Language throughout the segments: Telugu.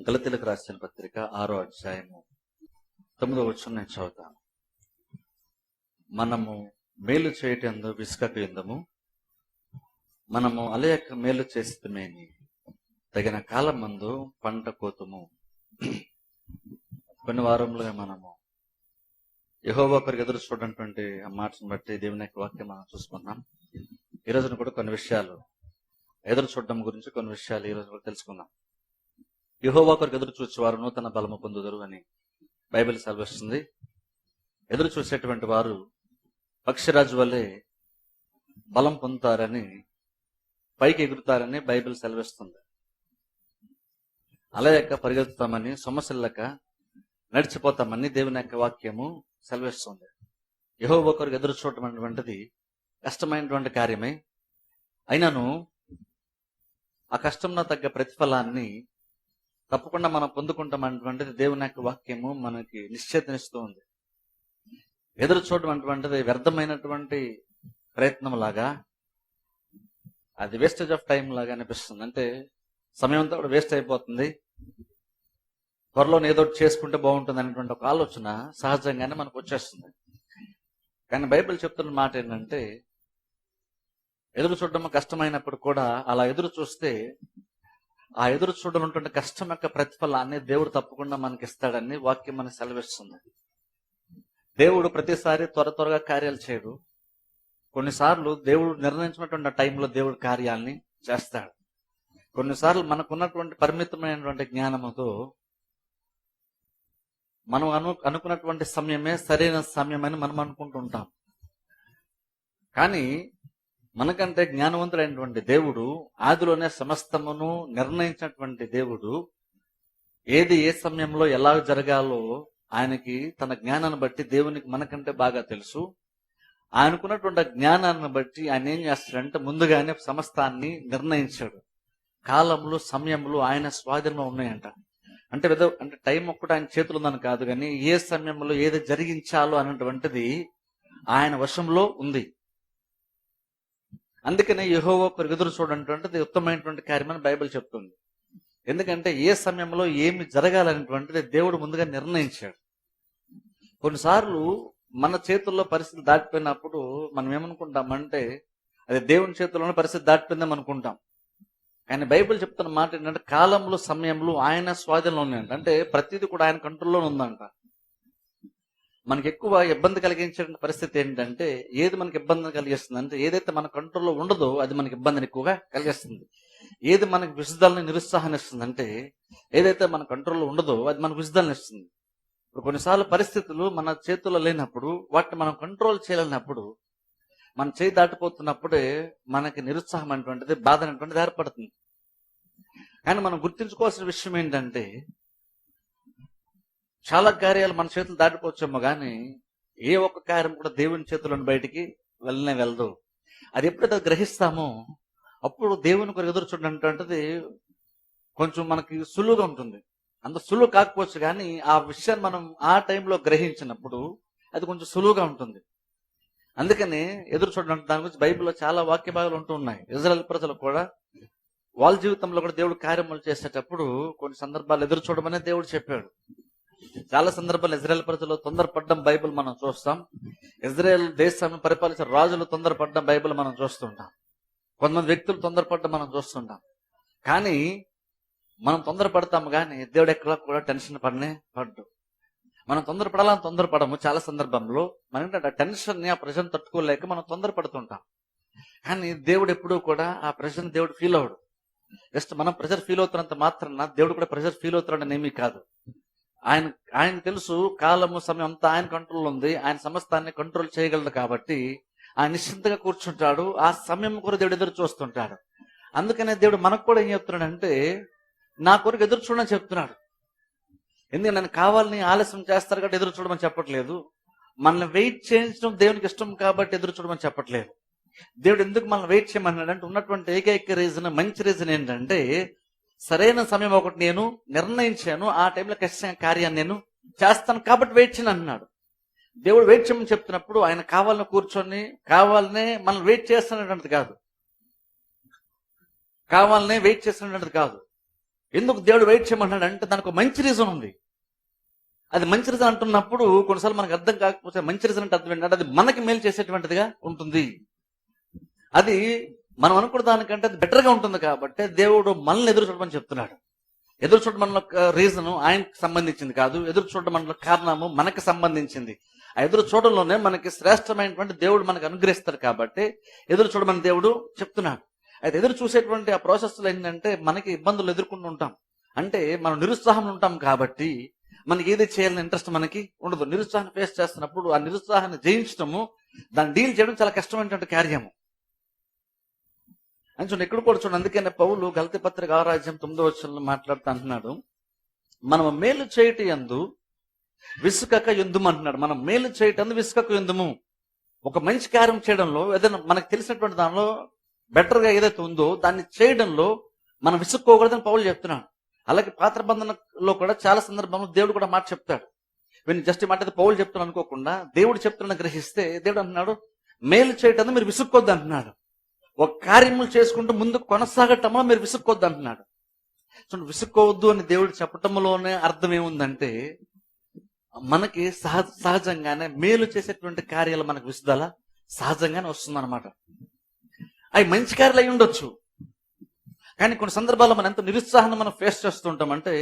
గలతీలకు రాసిన పత్రిక 6వ అధ్యాయము 9వ వచనం నేను చదువుతాను. మనము మేలు చేయటందు విసుకకు యుందము, మనము అలయక మేలు చేస్తమేని తగిన కాలం మందు పంట కోతుము. కొన్ని వారములుగా మనము యెహోవా కొరకు ఎదురు చూడనటువంటి ఆ మాటను బట్టి దేవుని యొక్క వాక్యం మనం చూసుకున్నాం. ఈ రోజున కూడా కొన్ని విషయాలు ఎదురు చూడడం గురించి కొన్ని విషయాలు ఈ రోజు కూడా తెలుసుకుందాం. యెహోవా కొరకు ఎదురు చూసేవారు నూతన బలము పొందుదురు అని బైబిల్ సెలవిస్తుంది. ఎదురు చూసేటువంటి వారు పక్షిరాజు వల్లే బలం పొందుతారని, పైకి ఎగురుతారని బైబిల్ సెలవిస్తుంది. అలయక పరిగెత్తుతామని, సొమ్మసిల్లక నడిచిపోతామని దేవుని యొక్క వాక్యము సెలవిస్తుంది. యెహోవా కొరకు ఎదురు చూడటం అనేటువంటిది కష్టమైనటువంటి కార్యమే. అయినను ఆ కష్టంలో తగ్గ ప్రతిఫలాన్ని తప్పకుండా మనం పొందుకుంటామనేటువంటిది దేవుని యొక్క వాక్యము మనకి నిశ్చయితనిస్తూ ఉంది. ఎదురు చూడడం అటువంటిది వ్యర్థమైనటువంటి ప్రయత్నం లాగా, అది వేస్టేజ్ ఆఫ్ టైం లాగా అనిపిస్తుంది. అంటే సమయం అంతా కూడా వేస్ట్ అయిపోతుంది, త్వరలో ఏదో చేసుకుంటే బాగుంటుంది అనేటువంటి ఒక ఆలోచన సహజంగానే మనకు వచ్చేస్తుంది. కానీ బైబిల్ చెప్తున్న మాట ఏంటంటే, ఎదురు చూడడం కష్టమైనప్పుడు కూడా అలా ఎదురు చూస్తే ఆ ఎదురు చూడనుంటుండే కష్టం యొక్క ప్రతిఫలాన్ని దేవుడు తప్పకుండా మనకి ఇస్తాడని వాక్యం మనకి సెలవిస్తుంది. దేవుడు ప్రతిసారి త్వరగా కార్యాలు చేయడు. కొన్నిసార్లు దేవుడు నిర్ణయించినటువంటి టైంలో దేవుడు కార్యాలని చేస్తాడు. కొన్నిసార్లు మనకున్నటువంటి పరిమితమైనటువంటి జ్ఞానముతో మనం అనుకున్నటువంటి సమయమే సరైన సమయం అని మనం అనుకుంటుంటాం. కానీ మనకంటే జ్ఞానవంతుడైనటువంటి దేవుడు, ఆదిలోనే సమస్తమును నిర్ణయించినటువంటి దేవుడు, ఏది ఏ సమయంలో ఎలా జరగాలో ఆయనకి తన జ్ఞానాన్ని బట్టి దేవునికి మనకంటే బాగా తెలుసు. ఆయనకున్నటువంటి జ్ఞానాన్ని బట్టి ఆయన ఏం చేస్తాడంటే ముందుగానే సమస్తాన్ని నిర్ణయించాడు. కాలములు, సమయములు ఆయన స్వాధీనంలో ఉన్నాయంట. అంటే టైం ఒక్కటి ఆయన చేతులు ఉందని కాదు, కానీ ఏ సమయంలో ఏది జరిగించాలో అనేటువంటిది ఆయన వశంలో ఉంది. అందుకనే యెహోవా కొరకు ఎదురు చూడటటువంటిది ఉత్తమమైనటువంటి కార్యమని బైబిల్ చెప్తుంది. ఎందుకంటే ఏ సమయంలో ఏమి జరగాలనేటువంటిది దేవుడు ముందుగా నిర్ణయించాడు. కొన్నిసార్లు మన చేతుల్లో పరిస్థితి దాటిపోయినప్పుడు మనం ఏమనుకుంటామంటే అది దేవుని చేతుల్లోనే పరిస్థితి దాటిపోయిందని అనుకుంటాం. కానీ బైబిల్ చెప్తున్న మాట ఏంటంటే కాలములు, సమయములు ఆయన స్వాధీనంలో ఉన్నాయంట. అంటే ప్రతిదీ కూడా ఆయన కంట్రోల్లో ఉందంట. మనకి ఎక్కువ ఇబ్బంది కలిగించే పరిస్థితి ఏంటంటే, ఏది మనకి ఇబ్బందిని కలిగిస్తుంది అంటే, ఏదైతే మన కంట్రోల్లో ఉండదో అది మనకి ఇబ్బందిని ఎక్కువగా కలిగిస్తుంది. ఏది మనకి విసుదలని, నిరుత్సాహాన్ని ఇస్తుంది అంటే, ఏదైతే మన కంట్రోల్లో ఉండదో అది మనకు విసుదలని ఇస్తుంది. ఇప్పుడు కొన్నిసార్లు పరిస్థితులు మన చేతుల్లో లేనప్పుడు, వాటిని మనం కంట్రోల్ చేయలేనప్పుడు, మన చేయి దాటిపోతున్నప్పుడే మనకి నిరుత్సాహం అనేటువంటిది, బాధ అనేటువంటిది ఏర్పడుతుంది. కానీ మనం గుర్తించుకోవాల్సిన విషయం ఏంటంటే, చాలా కార్యాలు మన చేతులు దాటిపోవచ్చేమో కానీ ఏ ఒక్క కార్యం కూడా దేవుని చేతులను బయటికి వెళ్ళనే వెళ్ళదు. అది ఎప్పుడైతే గ్రహిస్తామో అప్పుడు దేవుని కొరకు ఎదురు చూడటంటే కొంచెం మనకి సులువుగా ఉంటుంది. అంత సులువు కాకపోవచ్చు కానీ ఆ విషయాన్ని మనం ఆ టైంలో గ్రహించినప్పుడు అది కొంచెం సులువుగా ఉంటుంది. అందుకని ఎదురు చూడడం దాని గురించి బైబిల్లో చాలా వాక్య భాగాలు ఉంటూ ఉన్నాయి. ఇజ్రాయెల్ ప్రజలు కూడా వాళ్ళ జీవితంలో కూడా దేవుడు కార్యములు చేసేటప్పుడు కొన్ని సందర్భాలు ఎదురు చూడమనే దేవుడు చెప్పాడు. చాలా సందర్భాలు ఇజ్రాయెల్ ప్రజలు తొందరపడ్డం బైబిల్ మనం చూస్తాం. ఇజ్రాయెల్ దేశాన్ని పరిపాలించిన రాజులు తొందరపడ్డం బైబిల్ మనం చూస్తుంటాం. కొంతమంది వ్యక్తులు తొందరపడ్డం మనం చూస్తుంటాం. కానీ మనం తొందరపడతాము కానీ దేవుడు ఎక్కడ కూడా టెన్షన్ పడ్డు. మనం తొందరపడము. చాలా సందర్భంలో మన టెన్షన్ ని, ఆ ప్రెషర్ తట్టుకోలేక మనం తొందరపడుతుంటాం. కానీ దేవుడు ఎప్పుడూ కూడా ఆ ప్రెషర్ దేవుడు ఫీల్ అవడు. జస్ట్ మనం ప్రెషర్ ఫీల్ అవుతున్నంత మాత్రాన దేవుడు కూడా ప్రెషర్ ఫీల్ అవుతున్నాడని ఏమీ కాదు. ఆయన తెలుసు, కాలము, సమయం అంతా ఆయన కంట్రోల్ ఉంది. ఆయన సమస్తాన్ని కంట్రోల్ చేయగలడు కాబట్టి ఆయన నిశ్చింతగా కూర్చుంటాడు. ఆ సమయం కొరకు దేవుడు ఎదురు చూస్తుంటాడు. అందుకనే దేవుడు మనకు కూడా ఏం చెప్తున్నాడు అంటే, నా కొరకు ఎదురు చూడని చెప్తున్నాడు. ఎందుకంటే నన్ను కావాలని ఆలస్యం చేస్తారు కాబట్టి ఎదురు చూడమని చెప్పట్లేదు. మనల్ని వెయిట్ చేయించడం దేవునికి ఇష్టం కాబట్టి ఎదురు చూడమని చెప్పట్లేదు. దేవుడు ఎందుకు మనల్ని వెయిట్ చేయమన్నాడు అంటే, ఉన్నటువంటి ఏకైక రీజన్, మంచి రీజన్ ఏంటంటే, సరైన సమయం ఒకటి నేను నిర్ణయించాను, ఆ టైంలో ఖచ్చితంగా కార్యాన్ని నేను చేస్తాను కాబట్టి వెయిట్ చేయను అన్నాడు. దేవుడు వెయిట్ చేయమని చెప్తున్నప్పుడు ఆయన కావాలని కూర్చొని కావాలనే మనం వెయిట్ చేస్తున్నటువంటిది కాదు. కావాలనే వెయిట్ చేస్తున్నటువంటిది కాదు. ఎందుకు దేవుడు వెయిట్ చేయమంటున్నాడు అంటే దానికి ఒక మంచి రీజన్ ఉంది. అది మంచి రీజన్ అంటున్నప్పుడు కొన్నిసార్లు మనకు అర్థం కాకపోతే మంచి రీజన్ అంటే అర్థం ఏంటంటే అది మనకి మేలు చేసేటువంటిదిగా ఉంటుంది. అది మనం అనుకున్న దానికంటే అది బెటర్గా ఉంటుంది కాబట్టి దేవుడు మనల్ని ఎదురు చూడమని చెప్తున్నాడు. ఎదురు చూడమన్న రీజను ఆయనకు సంబంధించింది కాదు, ఎదురు చూడమన్న కారణము మనకి సంబంధించింది. ఆ ఎదురు చూడడంలోనే మనకి శ్రేష్టమైనటువంటి దేవుడు మనకు అనుగ్రహిస్తాడు కాబట్టి ఎదురు చూడమని దేవుడు చెప్తున్నాడు. అయితే ఎదురు చూసేటువంటి ఆ ప్రాసెస్లో ఏంటంటే మనకి ఇబ్బందులు ఎదుర్కొంటూ ఉంటాం. అంటే మనం నిరుత్సాహంలో ఉంటాం కాబట్టి మనకి ఏది చేయాలని ఇంట్రెస్ట్ మనకి ఉండదు. నిరుత్సాహాన్ని ఫేస్ చేస్తున్నప్పుడు ఆ నిరుత్సాహాన్ని జయించడము, దాన్ని డీల్ చేయడం చాలా కష్టమైనటువంటి కార్యము అని చూడండి. ఎక్కడ కూడా చూడండి, అందుకనే పౌలు గలతీ పత్రిక 6:9 మాట్లాడుతూ అంటున్నాడు, మనం మేలు చేయట యందు విసుకక యుందుము అంటున్నాడు. మనం మేలు చేయటం విసుకక యుందుము. ఒక మంచి కార్యం చేయడంలో ఏదైనా మనకు తెలిసినటువంటి దానిలో బెటర్గా ఏదైతే ఉందో దాన్ని చేయడంలో మనం విసుక్కోకూడదని పౌలు చెప్తున్నాడు. అలాగే పాత బంధనలో కూడా చాలా సందర్భంలో దేవుడు కూడా మాట చెప్తాడు. వీళ్ళు జస్ట్ మాట అయితే పౌలు చెప్తున్నాను అనుకోకుండా దేవుడు చెప్తున్నాను గ్రహిస్తే దేవుడు అంటున్నాడు మేలు చేయటం మీరు విసుక్కోద్దు అంటున్నాడు. ఒక కార్యములు చేసుకుంటూ ముందుకు కొనసాగటంలో మీరు విసుక్కోద్దు అంటున్నాడు. సో విసుక్కోవద్దు అని దేవుడు చెప్పటంలోనే అర్థం ఏముందంటే మనకి సహజంగానే మేలు చేసేటువంటి కార్యాలు మనకు విసుదల సహజంగానే వస్తుంది అనమాట. అవి మంచి కార్యాలు అయి ఉండొచ్చు, కానీ కొన్ని సందర్భాల్లో మనం ఎంత నిరుత్సాహాన్ని మనం ఫేస్ చేస్తూ ఉంటాం అంటే,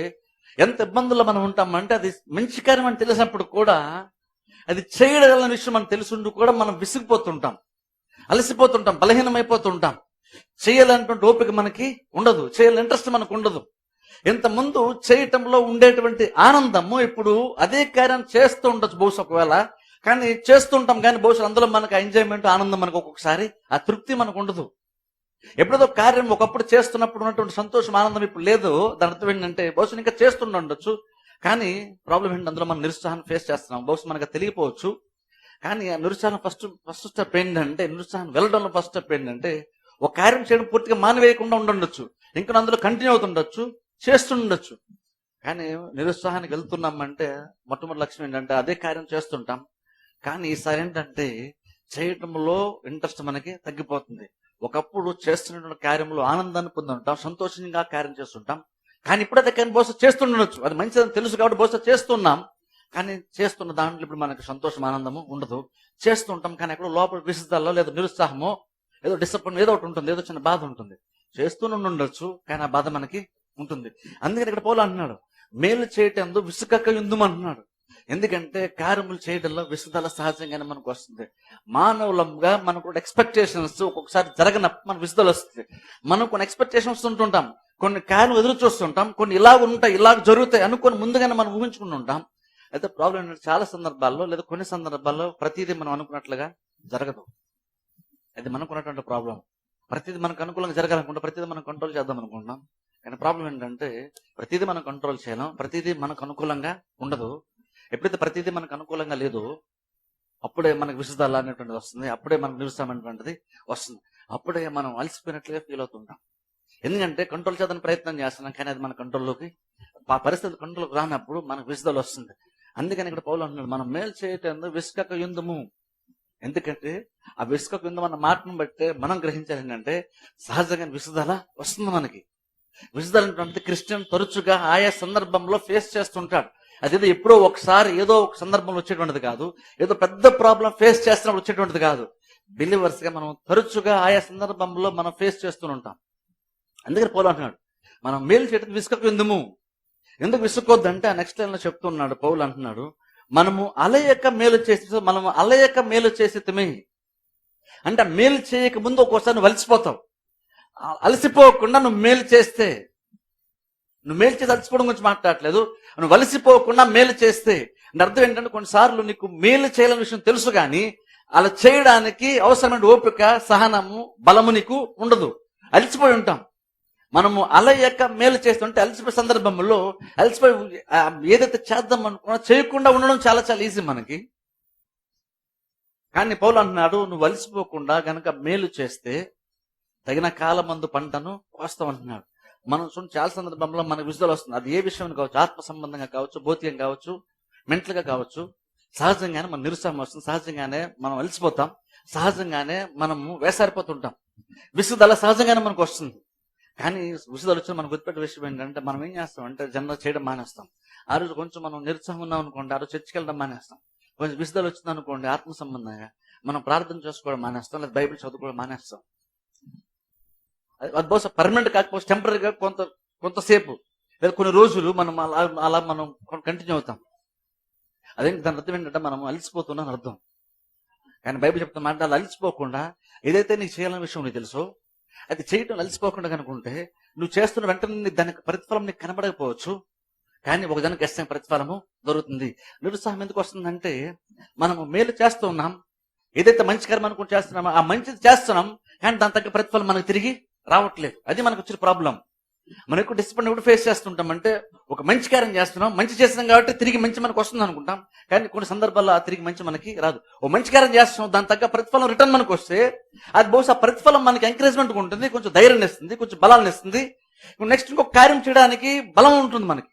ఎంత ఇబ్బందుల్లో మనం ఉంటామంటే అది మంచి కార్యం అని తెలిసినప్పుడు కూడా అది చేయగల విషయం మనం తెలుసుంటూ కూడా మనం విసిగిపోతుంటాం, అలసిపోతుంటాం, బలహీనమైపోతుంటాం. చేయాలన్నటువంటి ఓపిక మనకి ఉండదు, చేయాలని ఇంట్రెస్ట్ మనకు ఉండదు. ఇంతకుముందు చేయటంలో ఉండేటువంటి ఆనందము ఇప్పుడు అదే కార్యం చేస్తూ ఉండొచ్చు బహుశా ఒకవేళ, కానీ చేస్తుంటాం కానీ బహుశా అందులో మనకు ఎంజాయ్మెంట్ ఆనందం మనకు ఒక్కొక్కసారి ఆ తృప్తి మనకు ఉండదు. ఎప్పుడో కార్యం ఒకప్పుడు చేస్తున్నప్పుడు ఉన్నటువంటి సంతోషం ఆనందం ఇప్పుడు లేదు. దాని అర్థం ఏంటంటే బహుశా ఇంకా చేస్తుండొచ్చు, కానీ ప్రాబ్లం ఏంటి, అందులో మనం నిరుత్సాహాన్ని ఫేస్ చేస్తున్నాం. బహుశా మనకు తెలియపోవచ్చు, కానీ ఆ నిరుత్సాహం ఫస్ట్ స్టెప్ ఏంటంటే, నిరుత్సాహం వెళ్ళడంలో ఫస్ట్ స్టెప్ ఏంటంటే ఒక కార్యం చేయడం పూర్తిగా మానివేయకుండా ఉండొచ్చు, ఇంకా అందులో కంటిన్యూ అవుతుండొచ్చు, చేస్తుండొచ్చు. కానీ నిరుత్సాహానికి వెళ్తున్నామంటే మొట్టమొదటి లక్ష్యం ఏంటంటే అదే కార్యం చేస్తుంటాం, కానీ ఈసారి ఏంటంటే చేయటంలో ఇంట్రెస్ట్ మనకి తగ్గిపోతుంది. ఒకప్పుడు చేస్తున్న కార్యంలో ఆనందాన్ని పొందుంటాం, సంతోషంగా కార్యం చేస్తుంటాం, కానీ ఇప్పుడు అదే కానీ బహుశా చేస్తుండొచ్చు, అది మంచిదని తెలుసు కాబట్టి బహుశా చేస్తున్నాం, కానీ చేస్తున్న దాంట్లో ఇప్పుడు మనకు సంతోషం ఆనందము ఉండదు. చేస్తుంటాం కానీ ఎక్కడో లోపల విసుదల్లో లేదా నిరుత్సాహమో ఏదో డిసప్పాయింట్ ఏదో ఒకటి ఉంటుంది, ఏదో చిన్న బాధ ఉంటుంది. చేస్తూనే ఉండొచ్చు కానీ ఆ బాధ మనకి ఉంటుంది. అందుకని ఇక్కడ పౌలు అంటున్నాడు మేలు చేయటం విసుకక యుందుము అంటున్నాడు. ఎందుకంటే కార్యములు చేయడంలో విసుదల సహజంగానే మనకు వస్తుంది. మానవులంగా మనకు ఎక్స్పెక్టేషన్స్ ఒక్కొక్కసారి జరగనప్పుడు మనకు విసుదల వస్తుంది. మనం కొన్ని ఎక్స్పెక్టేషన్స్ ఉంటుంటాం, కొన్ని కార్యం ఎదురు చూస్తుంటాం, కొన్ని ఇలాగ ఉంటాయి ఇలాగ జరుగుతాయి అనుకొని ముందుగానే మనం ఊహించుకుని ఉంటాం. అయితే ప్రాబ్లం ఏంటంటే చాలా సందర్భాల్లో లేదా కొన్ని సందర్భాల్లో ప్రతిదీ మనం అనుకున్నట్లుగా జరగదు. అది మనకున్నటువంటి ప్రాబ్లం. ప్రతిదీ మనకు అనుకూలంగా జరగాలనుకుంటే ప్రతిదీ మనం కంట్రోల్ చేద్దాం అనుకుంటున్నాం, కానీ ప్రాబ్లం ఏంటంటే ప్రతిదీ మనం కంట్రోల్ చేయలేం, ప్రతిదీ మనకు అనుకూలంగా ఉండదు. ఎప్పుడైతే ప్రతిదీ మనకు అనుకూలంగా లేదో అప్పుడే మనకు విసుదల అనేటువంటిది వస్తుంది, అప్పుడే మనకు నిరుత్సాహం అనేటువంటిది వస్తుంది, అప్పుడే మనం అలసిపోయినట్లుగా ఫీల్ అవుతుంటాం. ఎందుకంటే కంట్రోల్ చేద్దానికి ప్రయత్నం చేస్తున్నాం కానీ అది మన కంట్రోల్లోకి ఆ పరిస్థితి కంట్రోల్కి రానప్పుడు మనకు విసుదల వస్తుంది. అందుకని ఇక్కడ పౌలు అంటున్నాడు మనం మేలు చేయటం విసుకక యుందుము. ఎందుకంటే ఆ విసుకక యుందం అన్న మాటను బట్టే మనం గ్రహించాలి ఏంటంటే సహజంగా విసుదల వస్తుంది మనకి. విసుదల అంటే క్రిస్టియన్ తరచుగా ఆయా సందర్భంలో ఫేస్ చేస్తుంటాడు. అదేదో ఎప్పుడో ఒకసారి ఏదో ఒక సందర్భంలో వచ్చేటువంటిది కాదు, ఏదో పెద్ద ప్రాబ్లం ఫేస్ చేస్తున్నప్పుడు వచ్చేటువంటిది కాదు. బిలీవర్స్ గా మనం తరచుగా ఆయా సందర్భంలో మనం ఫేస్ చేస్తుంటాం. అందుకని పౌలు అంటున్నాడు మనం మేలు చేయటం విసుకక యుందుము. ఎందుకు విసుక్కోద్దంటే ఆ నెక్స్ట్ లైన్ లో చెప్తున్నాడు పౌలు అంటున్నాడు మనము అలయక మేలు చేసేతమే. అంటే మేలు చేయక ముందు ఒక్కోసారి నువ్వు అలసిపోతావు. అలసిపోకుండా నువ్వు మేలు చేస్తే, నువ్వు మేలు చేసి అలసిపోవడం గురించి మాట్లాడట్లేదు, నువ్వు అలసిపోకుండా మేలు చేస్తే అంటే అర్థం ఏంటంటే కొన్నిసార్లు నీకు మేలు చేయాలనే విషయం తెలుసు కానీ అలా చేయడానికి అవసరమైన ఓపిక సహనము బలము నీకు ఉండదు, అలసిపోయి ఉంటాం. మనము అలయక మేలు చేస్తుంటే అలసిపోయే సందర్భంలో అలసిపోయి ఏదైతే చేద్దాం అనుకున్నా చేయకుండా ఉండడం చాలా చాలా ఈజీ మనకి. కానీ పౌలు అంటున్నాడు నువ్వు అలసిపోకుండా గనక మేలు చేస్తే తగిన కాలమందు పంటను కోస్తామంటున్నాడు. మనం చాలా సందర్భంలో మనకు విడుదల వస్తుంది. అది ఏ విషయం కావచ్చు, ఆత్మ సంబంధంగా కావచ్చు, భౌతికంగా కావచ్చు, మెంటల్ గా కావచ్చు. సహజంగానే మన నిరుత్సాహం వస్తుంది, సహజంగానే మనం అలసిపోతాం, సహజంగానే మనము వేసారిపోతుంటాం, విసుదల సహజంగానే మనకు వస్తుంది. కానీ విసుదలు వచ్చిన మనం గుర్తుపెట్టే విషయం ఏంటంటే మనం ఏం చేస్తాం అంటే జనరల్ చేయడం మానేస్తాం. ఆ రోజు కొంచెం మనం నిరుత్సాహం ఉన్నాం అనుకోండి, ఆ రోజు చర్చికి వెళ్ళడం మానేస్తాం. కొంచెం విసుదలు వచ్చింది అనుకోండి, ఆత్మ సంబంధంగా మనం ప్రార్థన చేసుకోవడం మానేస్తాం, లేదా బైబిల్ చదువుకోవడం మానేస్తాం. అది బహుశా పర్మనెంట్ కాకపోతే టెంపరీగా కొంతసేపు లేదా కొన్ని రోజులు మనం అలా మనం కంటిన్యూ అవుతాం. అదేంటి దాని అర్థం ఏంటంటే మనం అలసిపోతున్నాం అర్థం. కానీ బైబిల్ చెప్తున్న మాట అలా అలసిపోకుండా ఏదైతే నీకు చేయాలనే విషయం నీకు తెలుసో అది చేయటం అలసిపోకుండా కనుకుంటే నువ్వు చేస్తున్న వెంటనే దానికి ప్రతిఫలం నీకు కనబడకపోవచ్చు, కానీ ఒకదానికి ఖచ్చితంగా ప్రతిఫలము దొరుకుతుంది. నిరుత్సాహం ఎందుకు వస్తుందంటే మనము మేలు చేస్తూ ఉన్నాం, ఏదైతే మంచి కర్మ అనుకుంటూ చేస్తున్నామో ఆ మంచిది చేస్తున్నాం, కానీ దాని తగ్గ ప్రతిఫలం మనకు తిరిగి రావట్లేదు. అది మనకు వచ్చిన ప్రాబ్లం. మనం ఎక్కువ డిసిప్లిన్ ఎప్పుడు ఫేస్ చేస్తుంటాం అంటే ఒక మంచి కార్యం చేస్తున్నాం, మంచి చేస్తున్నాం కాబట్టి తిరిగి మంచి మనకు వస్తుంది అనుకుంటాం, కానీ కొన్ని సందర్భాల్లో ఆ తిరిగి మంచి మనకి రాదు. ఓ మంచి కార్యం చేస్తున్నాం, దాని తగ్గ ప్రతిఫలం రిటర్న్ మనకు వస్తే అది బహుశా ప్రతిఫలం మనకి ఎంకరేజ్మెంట్ ఉంటుంది, కొంచెం ధైర్యాన్ని ఇస్తుంది, కొంచెం బలాన్ని ఇస్తుంది, నెక్స్ట్ ఇంకొక కార్యం చేయడానికి బలం ఉంటుంది మనకి.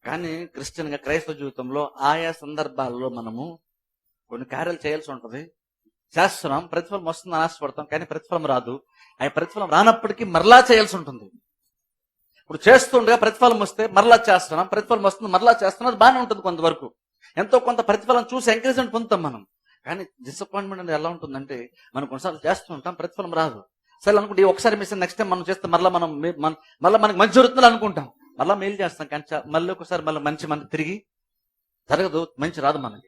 కానీ క్రిస్టియన్ గా క్రైస్తవ జీవితంలో ఆయా సందర్భాల్లో మనము కొన్ని కార్యాలు చేయాల్సి ఉంటుంది, చేస్తున్నాం, ప్రతిఫలం వస్తుందని ఆశపడతాం, కానీ ప్రతిఫలం రాదు. ఆ ప్రతిఫలం రానప్పటికీ మరలా చేయాల్సి ఉంటుంది. ఇప్పుడు చేస్తుండగా ప్రతిఫలం వస్తే మరలా చేస్తున్నాం, ప్రతిఫలం వస్తుంది మరలా చేస్తున్నాం, అది బాగానే ఉంటుంది కొంతవరకు, ఎంతో కొంత ప్రతిఫలం చూసి ఎంకరేజ్మెంట్ పొందుతాం మనం. కానీ డిసప్పాయింట్మెంట్ అనేది ఎలా ఉంటుందంటే మనం కొన్నిసార్లు చేస్తుంటాం, ప్రతిఫలం రాదు. సరే అనుకుంటే ఒకసారి మిస్ నెక్స్ట్ టైం మనం చేస్తే మరలా మనకి మంచి జరుగుతుంది అనుకుంటాం, మళ్ళీ మెయిల్ చేస్తాం, కానీ మళ్ళీ ఒకసారి మళ్ళీ మంచి మనకి తిరిగి జరగదు, మంచి రాదు మనకి.